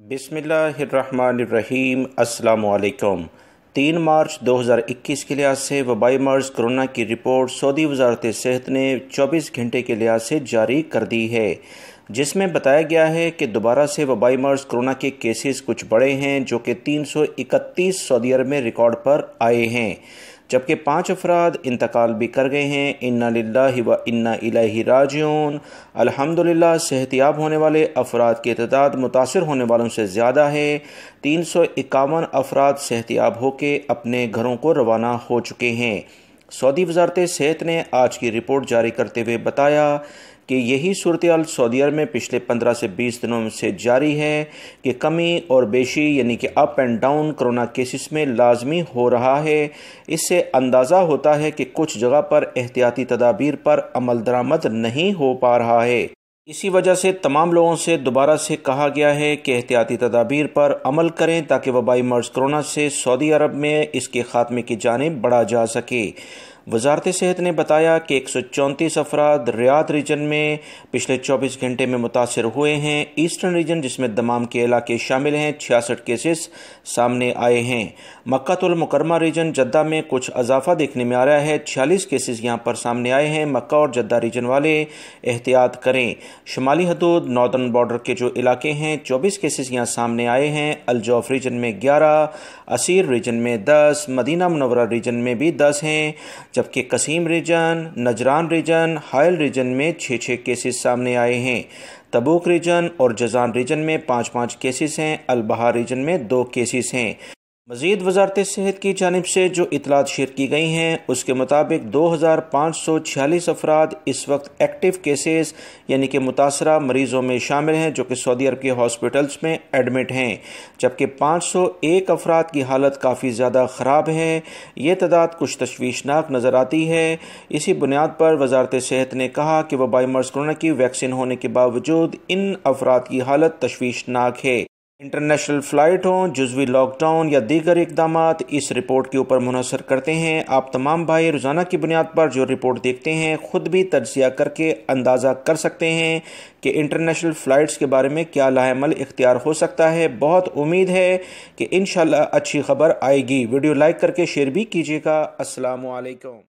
बिस्मिल्लाहिर्रहमानिर्रहीम। अस्सलामु अलैकुम। 3 मार्च 2021 के लिहाज से वबाई मर्ज़ कोरोना की रिपोर्ट सऊदी वज़ारत सेहत ने 24 घंटे के लिहाज से जारी कर दी है, जिसमें बताया गया है कि दोबारा से वबाई मर्ज़ कोरोना के केसेस कुछ बढ़े हैं, जो कि 331 सऊदी अरब में रिकॉर्ड पर आए हैं, जबकि 5 अफराद इंतकाल भी कर गए हैं। इन्ना लिल्लाहि व इन्ना इलैहि राजिऊन। अल्हम्दुलिल्लाह सेहतियाब होने वाले अफराद की तादाद मुतासिर होने वालों से ज़्यादा है। 351 अफराद सेहतियाब होकर अपने घरों को रवाना हो चुके हैं। सऊदी वज़ारत सेहत ने आज की रिपोर्ट जारी करते हुए बताया कि यही सूरत-ए-हाल सऊदी अरब में पिछले 15 से 20 दिनों से जारी है कि कमी और बेशी यानी कि up and down corona cases में लाजमी हो रहा है। इससे अंदाज़ा होता है कि कुछ जगह पर एहतियाती तदाबीर पर अमल दरामद नहीं हो पा रहा है। इसी वजह से तमाम लोगों से दोबारा से कहा गया है कि एहतियाती तदाबीर पर अमल करें ताकि वबाई मर्ज़ कोरोना से सऊदी अरब में इसके खात्मे की जानिब बढ़ा जा सके। वज़ारत सेहत ने बताया कि 134 अफराद रियाद रीजन में पिछले 24 घंटे में मुतासर हुए हैं। ईस्टर्न रीजन, जिसमें दमाम के इलाके शामिल हैं, 66 केसेस सामने आए हैं। मक्कातुल मुकर्रमा रीजन जद्दा में कुछ इजाफा देखने में आ रहा है, 46 केसेस यहाँ पर सामने आए हैं। मक्का और जद्दा रीजन वाले एहतियात करें। शुमाली हदूद नॉर्दर्न बॉर्डर के जो इलाके हैं, 24 केसेस यहाँ सामने आए हैं। अल-जौफ रीजन में 11, असीर रीजन में 10, मदीना मुनव्वरा रीजन में भी 10 हैं, जबकि कसीम रीजन, नजरान रीजन, हायल रीजन में 6 केसेस सामने आए हैं। तबूक रीजन और जजान रीजन में 5 केसेस हैं। अल-बहा रीजन में 2 केसेस हैं। मज़ीद वज़ारत सेहत की जानिब से जो इतलात शेयर की गई हैं, उसके मुताबिक 2546 अफराद इस वक्त एक्टिव केसेस यानी कि मुतासरा मरीज़ों में शामिल हैं, जो कि सऊदी अरब के हॉस्पिटल्स में एडमिट हैं, जबकि 501 अफराद की हालत काफ़ी ज़्यादा ख़राब है। ये तादाद कुछ तशवीशनाक नज़र आती है। इसी बुनियाद पर वज़ारत सेहत ने कहा कि वबाई मर्ज़ कोरोना की वैक्सीन होने के बावजूद इन अफराद की हालत तशवीशनाक है। इंटरनेशनल फ़्लाइट हों, जुज़वी लॉकडाउन या दीगर इक़दामात इस रिपोर्ट के ऊपर मुनहसर करते हैं। आप तमाम भाई रोज़ाना की बुनियाद पर जो रिपोर्ट देखते हैं, ख़ुद भी तज्ज़िया करके अंदाज़ा कर सकते हैं कि इंटरनेशनल फ़्लाइट्स के बारे में क्या लाएमल इख्तियार हो सकता है। बहुत उम्मीद है कि इंशाअल्लाह अच्छी खबर आएगी। वीडियो लाइक करके शेयर भी कीजिएगा। अस्सलामु अलैकुम।